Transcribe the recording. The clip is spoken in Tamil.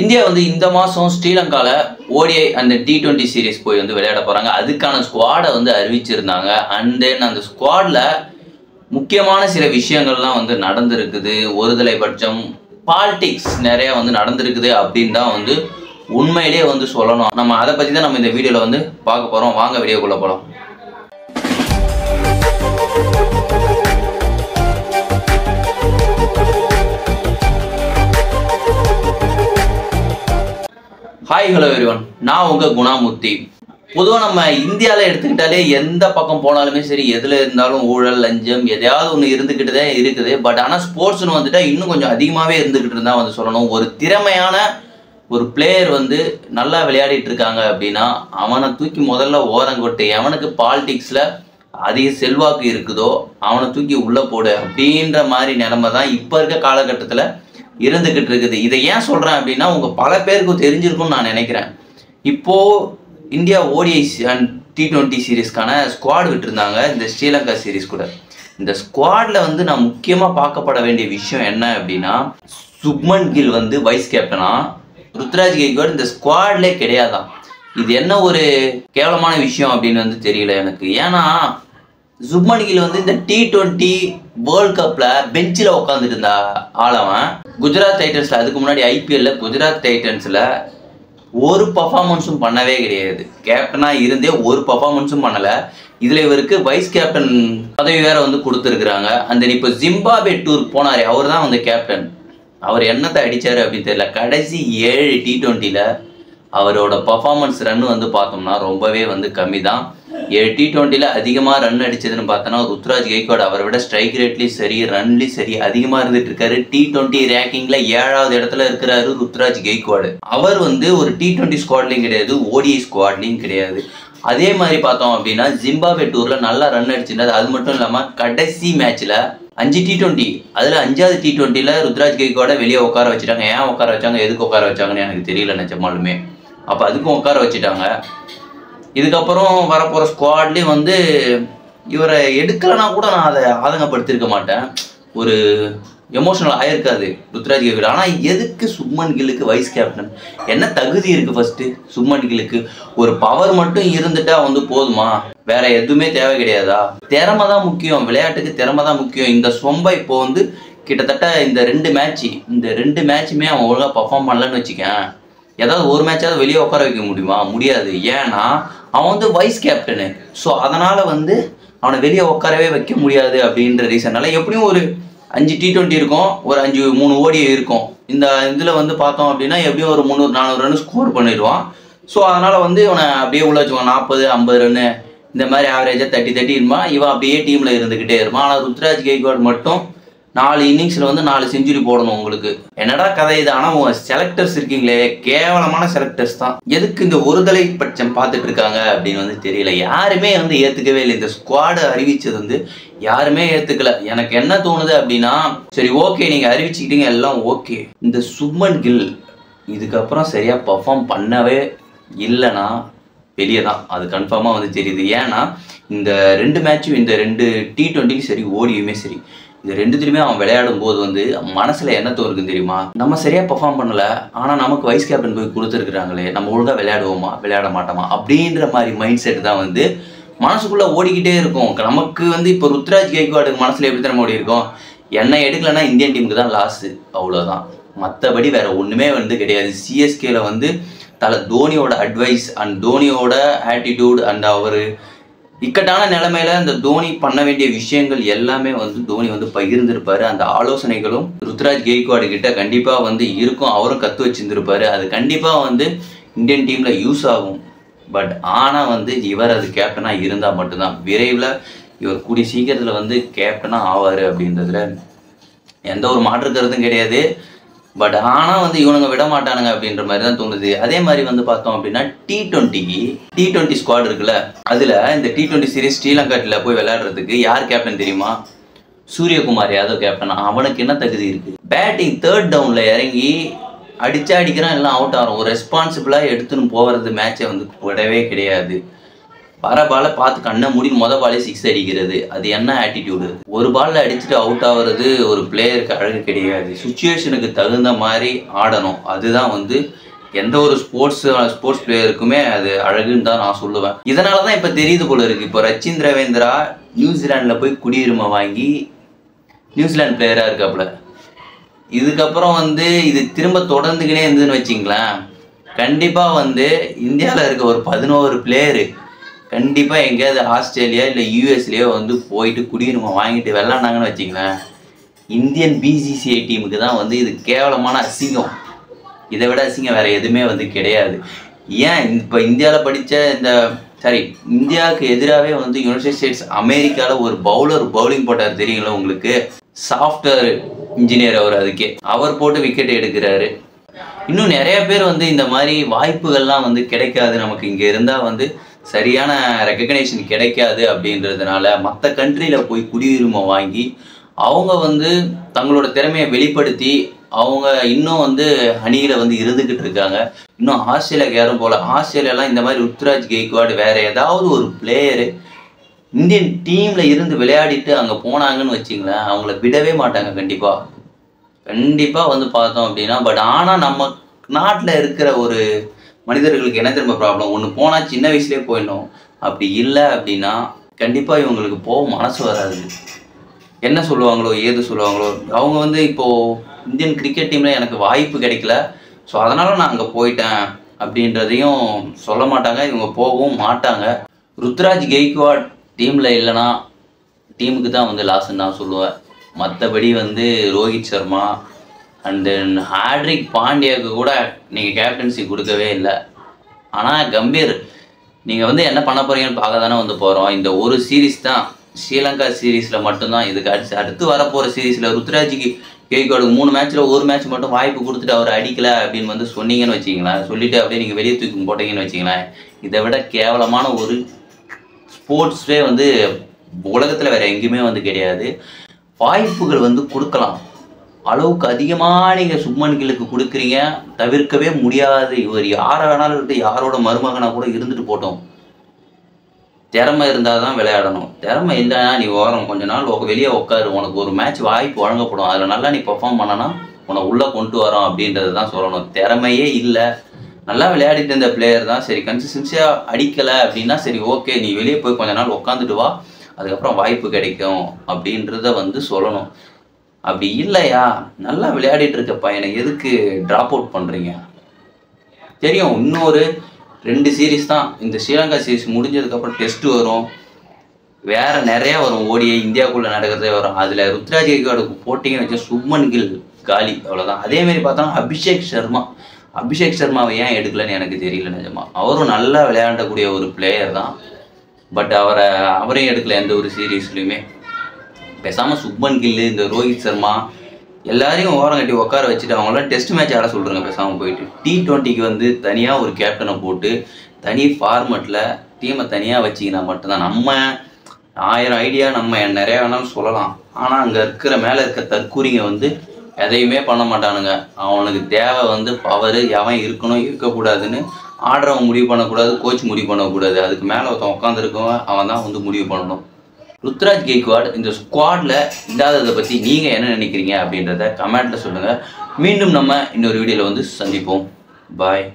இந்தியா வந்து இந்த மாதம் ஸ்ரீலங்காவில் ஓடிஐ அந்த T20 சீரீஸ் போய் வந்து விளையாட போகிறாங்க. அதுக்கான ஸ்குவாடை வந்து அறிவிச்சிருந்தாங்க. அண்ட் தென் அந்த ஸ்குவாடில் முக்கியமான சில விஷயங்கள்லாம் வந்து நடந்திருக்குது. ஒருதலைபட்சம் பாலிடிக்ஸ் நிறையா வந்து நடந்திருக்குது அப்படின்னு தான் வந்து உண்மையிலேயே வந்து சொல்லணும். நம்ம அதை பற்றி தான் நம்ம இந்த வீடியோவில் வந்து பார்க்க போகிறோம். வாங்க வீடியோக்குள்ளே போகலாம். ஹாய் ஹலோ எவ்ரிவன், நான் உங்கள் குணாமூர்த்தி. பொதுவாக நம்ம இந்தியாவில் எடுத்துக்கிட்டாலே எந்த பக்கம் போனாலுமே சரி, எதில் இருந்தாலும் ஊழல் லஞ்சம் எதையாவது ஒன்று இருந்துக்கிட்டு தான் இருக்குது. பட் ஆனால் ஸ்போர்ட்ஸ்னு வந்துட்டா இன்னும் கொஞ்சம் அதிகமாகவே இருந்துக்கிட்டு இருந்தால் வந்து சொல்லணும். ஒரு திறமையான ஒரு பிளேயர் வந்து நல்லா விளையாடிட்டு இருக்காங்க அப்படின்னா அவனை தூக்கி முதல்ல ஓரங்கொட்டு, எவனுக்கு பாலிடிக்ஸில் அதிக செல்வாக்கு இருக்குதோ அவனை தூக்கி உள்ளே போடு அப்படின்ற மாதிரி நிலைமை தான் இப்போ இருக்க காலகட்டத்தில் இருந்துக்கிட்டு இருக்குது. இதை ஏன் சொல்கிறேன் அப்படின்னா உங்கள் பல பேருக்கும் தெரிஞ்சிருக்கும்னு நான் நினைக்கிறேன். இப்போது இந்தியா ஓடிஐ அண்ட் T20 சீரீஸ்க்கான ஸ்குவாட் விட்டுருந்தாங்க இந்த ஸ்ரீலங்கா சீரீஸ் கூட. இந்த ஸ்குவாடில் வந்து நான் முக்கியமாக பார்க்கப்பட வேண்டிய விஷயம் என்ன அப்படின்னா, சுப்மன் கில் வந்து வைஸ் கேப்டனா, ருத்ராஜ் கெய்க்வாட் இந்த ஸ்குவாட்லே கிடையாதான். இது என்ன ஒரு கேவலமான விஷயம் அப்படின்னு வந்து தெரியல எனக்கு. ஏன்னா சுப்மன் கில் வந்து இந்த T20 வேர்ல்ட் கப்பில் பெஞ்சில் உட்காந்துட்டு இருந்தா ஆளவன். குஜராத் டைட்டன்ஸில் அதுக்கு முன்னாடி IPL குஜராத் டைட்டன்ஸில் ஒரு பர்ஃபார்மன்ஸும் பண்ணவே கிடையாது. கேப்டனாக இருந்தே ஒரு பர்ஃபார்மன்ஸும் பண்ணலை. இதில் இவருக்கு வைஸ் கேப்டன் பதவி வேறு வந்து கொடுத்துருக்குறாங்க. அந்த இப்போ ஜிம்பாப்வே டூர் போனார், அவர் தான் வந்து கேப்டன். அவர் என்னத்தை அடித்தார் அப்படின்னு தெரியல. கடைசி 7 T20ல் அவரோட பர்ஃபார்மன்ஸ் ரன் வந்து பார்த்தோம்னா ரொம்பவே வந்து கம்மி தான். 7 T20ல் அதிகமாக ரன் அடித்ததுன்னு பார்த்தோன்னா ருத்ராஜ் கெய்க்வாட் அவரை விட ஸ்ட்ரைக் ரேட்லேயும் சரி ரன்லேயும் சரி அதிகமாக இருந்துட்டு இருக்காரு. T20 ரேங்கிங்கில் 7வது இடத்துல இருக்கிறாரு ருத்ராஜ் கெய்க்வாட். அவர் வந்து ஒரு T20 ஸ்குவாட்லையும் கிடையாது, ODI ஸ்குவாட்லையும் கிடையாது. அதே மாதிரி பார்த்தோம் அப்படின்னா ஜிம்பாப்வே டூரில் நல்லா ரன் அடிச்சிருந்தாரு. அது மட்டும் இல்லாமல் கடைசி மேட்ச்சில் 5 T20 அதில் 5வது T20ல் ருத்ராஜ் கெய்க்வாடை வெளியே உட்கார வச்சுட்டாங்க. ஏன் உட்கார வச்சாங்க, எதுக்கு உட்கார வச்சாங்கன்னு எனக்கு தெரியல நிஜமாலுமே. அப்போ அதுக்கும் உட்கார வச்சுட்டாங்க. இதுக்கப்புறம் வரப்போகிற ஸ்குவாட்லேயும் வந்து இவரை எடுக்கலைன்னா கூட நான் அதை ஆதங்கப்படுத்திருக்க மாட்டேன். ஒரு எமோஷனல் ஆயிருக்காது ருத்ராஜ் கெய்க்வாட். ஆனால் எதுக்கு சுப்மன் கில்லுக்கு வைஸ் கேப்டன்? என்ன தகுதி இருக்குது ஃபஸ்ட்டு சுப்மன் கில்லுக்கு? ஒரு பவர் மட்டும் இருந்துட்டா வந்து போதுமா? வேற எதுவுமே தேவை கிடையாதா? திறமை தான் முக்கியம், விளையாட்டுக்கு திறமை தான் முக்கியம். இந்த சொம்பை இப்போ வந்து கிட்டத்தட்ட இந்த 2 மேட்சுமே அவன் ஒழுங்காக பர்ஃபார்ம் பண்ணலன்னு வச்சுக்கேன், ஏதாவது ஒரு மேட்சாவது வெளியே உட்கார வைக்க முடியுமா? முடியாது. ஏன்னா அவன் வந்து வைஸ் கேப்டனு. ஸோ அதனால் வந்து அவனை வெளியே உட்காரவே வைக்க முடியாது அப்படின்ற ரீசன்னால எப்படியும் ஒரு 5 T20 இருக்கும், ஒரு 3 ODI இருக்கும். இந்த இதில் வந்து பார்த்தோம் அப்படின்னா எப்படியும் ஒரு 300-400 ரன் ஸ்கோர் பண்ணிடுவான். ஸோ அதனால் வந்து இவனை அப்படியே உள்ள வச்சுக்குவான். 40-50 ரன்னு இந்த மாதிரி ஆவரேஜாக 30 இருப்பான். இவன் அப்படியே டீமில் இருந்துக்கிட்டே இருப்பான். ஆனால் ருத்ராஜ் கெய்க்வாட் மட்டும் 4 இன்னிங்ஸில் வந்து 4 செஞ்சுரி போடணும். உங்களுக்கு என்னடா கதை இது? ஆனால் உங்கள் செலக்டர்ஸ் இருக்கீங்களே, கேவலமான செலக்டர்ஸ் தான். எதுக்கு இந்த ஒருதலை பட்சம் பார்த்துட்டு இருக்காங்க அப்படின்னு வந்து தெரியல. யாருமே வந்து ஏற்றுக்கவே இல்லை. இந்த ஸ்குவாடை அறிவிச்சது வந்து யாருமே ஏற்றுக்கல. எனக்கு என்ன தோணுது அப்படின்னா, சரி ஓகே நீங்கள் அறிவிச்சுக்கிட்டீங்க எல்லாம் ஓகே, இந்த சுப்மன் கில் இதுக்கப்புறம் சரியாக பர்ஃபார்ம் பண்ணவே இல்லைன்னா வெளியே தான், அது கன்ஃபார்மாக வந்து தெரியுது. ஏன்னா இந்த 2 மேட்சும், இந்த 2 T20க்கும் சரி ஓடியுமே சரி, இந்த 2த்துலையுமே அவன் விளையாடும் போது வந்து மனசில் என்ன தோணுக்குன்னு தெரியுமா? நம்ம சரியாக பர்ஃபார்ம் பண்ணலை, ஆனால் நமக்கு வைஸ் கேப்டன் போய் கொடுத்துருக்குறாங்களே, நம்ம ஒழுங்காக விளையாடுவோமா விளையாட மாட்டோமா அப்படின்ற மாதிரி மைண்ட் செட் தான் வந்து மனசுக்குள்ளே ஓடிக்கிட்டே இருக்கும். நமக்கு வந்து இப்போ ருத்ராஜ் கெய்க்வாடுக்கு மனசில் எப்படி தான் ஓடி இருக்கும், என்னை எடுக்கலைன்னா இந்தியன் டீமுக்கு தான் லாஸு, அவ்வளோதான். மற்றபடி வேறு ஒன்றுமே வந்து கிடையாது. CSKல வந்து தோனியோட அட்வைஸ் அண்ட் தோனியோட ஆட்டிடியூட் அண்ட் அவர் இக்கட்டான நிலைமையில அந்த தோனி பண்ண வேண்டிய விஷயங்கள் எல்லாமே வந்து தோனி வந்து பகிர்ந்திருப்பாரு. அந்த ஆலோசனைகளும் ருத்ராஜ் கெய்க்வாடு கிட்ட கண்டிப்பாக வந்து இருக்கும். அவரும் கற்று வச்சிருந்திருப்பாரு. அது கண்டிப்பாக வந்து இந்தியன் டீமில் யூஸ் ஆகும். பட் ஆனால் வந்து இவர் அது கேப்டனாக இருந்தால் மட்டும்தான். விரைவில் இவர் கூடிய சீக்கிரத்தில் வந்து கேப்டனாக ஆவார் அப்படின்றதுல எந்த ஒரு மாற்று கருத்தும் கிடையாது. பட் ஆனால் வந்து இவனுங்க விட மாட்டானுங்க அப்படின்ற மாதிரி தான் தோணுது. அதே மாதிரி வந்து பார்த்தோம் அப்படின்னா T20 ஸ்குவாட் இருக்குல்ல, அதில் இந்த T20 சீரீஸ் ஸ்ரீலங்காட்டில் போய் விளையாடுறதுக்கு யார் கேப்டன் தெரியுமா? சூரியகுமார் யாதவ் கேப்டன். அவனுக்கு என்ன தகுதி இருக்குது? பேட்டிங் 3rd டவுனில் இறங்கி அடிக்கிறான், எல்லாம் அவுட் ஆகும். ஒரு ரெஸ்பான்சிபிளாக எடுத்துன்னு போகிறது மேட்சை வந்து விடவே கிடையாது. வர பாலை பார்த்து கண்ணை மூடி பாலே 6 அடிக்கிறது, அது என்ன ஆட்டிடியூடு? ஒரு பாலில் அடிச்சுட்டு அவுட் ஆகுறது ஒரு பிளேயருக்கு அழகு கிடையாது. சுச்சுவேஷனுக்கு தகுந்த மாதிரி ஆடணும். அதுதான் வந்து எந்த ஒரு ஸ்போர்ட்ஸ் பிளேயருக்குமே அது அழகுன்னு தான் நான் சொல்லுவேன். இதனால தான் இப்போ தெரியுது போல இருக்குது. இப்போ ரச்சின் ரவீந்திரா நியூசிலாண்டில் போய் குடியுரிமை வாங்கி நியூசிலாந்து பிளேயராக இருக்காப்புல. இதுக்கப்புறம் வந்து இது திரும்ப தொடர்ந்துக்கினே இருந்ததுன்னு வச்சிங்களேன், கண்டிப்பாக வந்து இந்தியாவில் இருக்க ஒரு 11 பிளேயரு கண்டிப்பாக எங்கேயாவது ஆஸ்திரேலியா இல்லை யூஎஸ்லேயோ வந்து போயிட்டு குடியுரிமை வாங்கிட்டு விளாண்டாங்கன்னு வச்சிங்களேன், இந்தியன் பிசிசிஐ டீமுக்கு தான் வந்து இது கேவலமான அசிங்கம். இதை விட அசிங்கம் வேறு எதுவுமே வந்து கிடையாது. ஏன் இப்போ இந்தியாவில் படித்த இந்தியாவுக்கு எதிராகவே வந்து யுனைடெட் ஸ்டேட்ஸ் அமெரிக்காவில் ஒரு பவுலிங் போட்டார் தெரியுங்களா உங்களுக்கு? சாஃப்ட்வேர் இன்ஜினியர் அவர் போட்டு விக்கெட் எடுக்கிறாரு. இன்னும் நிறைய பேர் வந்து இந்த மாதிரி வாய்ப்புகள்லாம் வந்து கிடைக்காது, நமக்கு இங்கே இருந்தால் வந்து சரியான ரெக்கக்னேஷன் கிடைக்காது அப்படின்றதுனால மற்ற கண்ட்ரியில் போய் குடியுரிமை வாங்கி அவங்க வந்து தங்களோட திறமையை வெளிப்படுத்தி அவங்க இன்னும் வந்து அணியில் வந்து இருந்துக்கிட்டு இருக்காங்க. இன்னும் ஆஸ்திரேலியாவுக்கு யாரும் போல. ஆஸ்திரேலியாலாம் இந்த மாதிரி ருத்ராஜ் கெய்க்வாட் வேறு ஏதாவது ஒரு பிளேயரு இந்தியன் டீமில் இருந்து விளையாடிட்டு அங்கே போனாங்கன்னு வச்சிங்களேன், அவங்கள விடவே மாட்டாங்க கண்டிப்பாக வந்து பார்த்தோம் அப்படின்னா. பட் ஆனால் நம்ம நாட்டில் இருக்கிற ஒரு மனிதர்களுக்கு என்ன திரும்ப ப்ராப்ளம், ஒன்று போனால் சின்ன வயசுலேயே போயிடணும். அப்படி இல்லை அப்படின்னா கண்டிப்பாக இவங்களுக்கு போக மனசு வராது. என்ன சொல்லுவாங்களோ ஏது சொல்லுவாங்களோ, அவங்க வந்து இப்போது இந்தியன் கிரிக்கெட் டீமில் எனக்கு வாய்ப்பு கிடைக்கல, ஸோ அதனால் நான் அங்கே போயிட்டேன் அப்படின்றதையும் சொல்ல மாட்டாங்க, இவங்க போகவும் மாட்டாங்க. ருத்ராஜ் கெய்க்வாட் டீமில் இல்லைன்னா டீமுக்கு தான் வந்து லாஸ்ன்னு நான் சொல்லுவேன். மற்றபடி வந்து ரோஹித் சர்மா அண்ட் தென் ஹார்திக் பாண்டியாவுக்கு கூட நீங்கள் கேப்டன்சி கொடுக்கவே இல்லை. ஆனால் கம்பீர் நீங்கள் வந்து என்ன பண்ண போகிறீங்கன்னு பார்க்க தானே வந்து போகிறோம். இந்த ஒரு சீரீஸ் தான், ஸ்ரீலங்கா சீரீஸில் மட்டும்தான். இதுக்கு அடுத்து வரப்போகிற சீரீஸில் ருத்ராஜுக்கு கெய்க்வாடுக்கு 3 மேட்ச்சில் 1 மேட்ச் மட்டும் வாய்ப்பு கொடுத்துட்டு அவர் அடிக்கலை அப்படின்னு வந்து சொன்னீங்கன்னு வச்சிங்களேன், சொல்லிவிட்டு அப்படியே நீங்கள் வெளியே தூக்கி போட்டீங்கன்னு வச்சிங்களேன், இதை விட கேவலமான ஒரு ஸ்போர்ட்ஸே வந்து உலகத்தில் வேறு எங்கேயுமே வந்து கிடையாது. வாய்ப்புகள் வந்து கொடுக்கலாம், அளவுக்கு அதிகமாக நீங்கள் சுப்மன் கில்லுக்கு கொடுக்குறீங்க, தவிர்க்கவே முடியாது. இவர் யாரை வேணாலும் இருந்து யாரோட மருமகனாக கூட இருந்துட்டு போட்டோம். திறமை இருந்தால் தான் விளையாடணும், திறமை இல்லைன்னா நீ கொஞ்ச நாள் வெளியே உட்காரு, உனக்கு ஒரு மேட்ச் வாய்ப்பு வழங்கப்படும், அதில் நல்லா நீ பெர்ஃபார்ம் பண்ணனா உன்னை உள்ளே கொண்டு வரோம் அப்படின்றது தான் சொல்லணும். திறமையே இல்லை, நல்லா விளையாடிட்டு இருந்த பிளேயர் தான், சரி கன்சிஸ்டன்சியாக அடிக்கலை அப்படின்னா சரி ஓகே, நீ வெளியே போய் கொஞ்ச நாள் உட்காந்துட்டு வா, அதுக்கப்புறம் வாய்ப்பு கிடைக்கும் அப்படின்றத வந்து சொல்லணும். அப்படி இல்லையா, நல்லா விளையாடிட்டு இருக்க பையனை எதுக்கு ட்ராப் அவுட் பண்ணுறீங்க? தெரியும் இன்னொரு 2 சீரீஸ் தான், இந்த ஸ்ரீலங்கா சீரீஸ் முடிஞ்சதுக்கப்புறம் டெஸ்ட்டு வரும், வேறு நிறையா வரும், ஓடிஐ இந்தியாவுக்குள்ளே நடக்கிறதே வரும். அதில் ருத்ராஜ் கெய்க்வாடுக்கு போட்டிங்கன்னு வச்சா சுப்மன் கில் காலி, அவ்வளோதான். அதேமாரி பார்த்தோன்னா அபிஷேக் சர்மாவை ஏன் எடுக்கலன்னு எனக்கு தெரியல நிஜமா. அவரும் நல்லா விளையாடக்கூடிய ஒரு பிளேயர் தான், பட் அவரையும் எடுக்கல எந்த ஒரு சீரீஸ்லையுமே. பேசாமல் சுப்மன் கில்லு, இந்த ரோஹித் சர்மா எல்லாரையும் ஓரம் கட்டி உட்கார வச்சுட்டு அவங்களாம் டெஸ்ட் மேட்ச் ஆட சொல்கிறேங்க. பேசாமல் போயிட்டு T20க்கு வந்து தனியாக ஒரு கேப்டனை போட்டு தனி ஃபார்மெட்டில் டீமை தனியாக வச்சிக்கினா மட்டும்தான். நம்ம 1000 ஐடியா நம்ம நிறையா வேணாலும் சொல்லலாம், ஆனால் அங்கே மேலே இருக்க தற்கூரிங்க வந்து எதையுமே பண்ண மாட்டானுங்க. அவனுக்கு தேவை வந்து பவர், எவன் இருக்கணும் இருக்கக்கூடாதுன்னு ஆடுறவன் முடிவு பண்ணக்கூடாது, கோச் முடிவு பண்ணக்கூடாது, அதுக்கு மேலே ஒருத்தன் உட்காந்துருக்கவன் அவன் தான் வந்து முடிவு பண்ணணும். ருத்ராஜ் கெய்க்வாட் இந்த ஸ்குவாடில் இல்லாததை பற்றி நீங்கள் என்ன நினைக்கிறீங்க அப்படின்றத கமெண்ட்டில் சொல்லுங்கள். மீண்டும் நம்ம இன்னொரு வீடியோவில் வந்து சந்திப்போம். பாய்.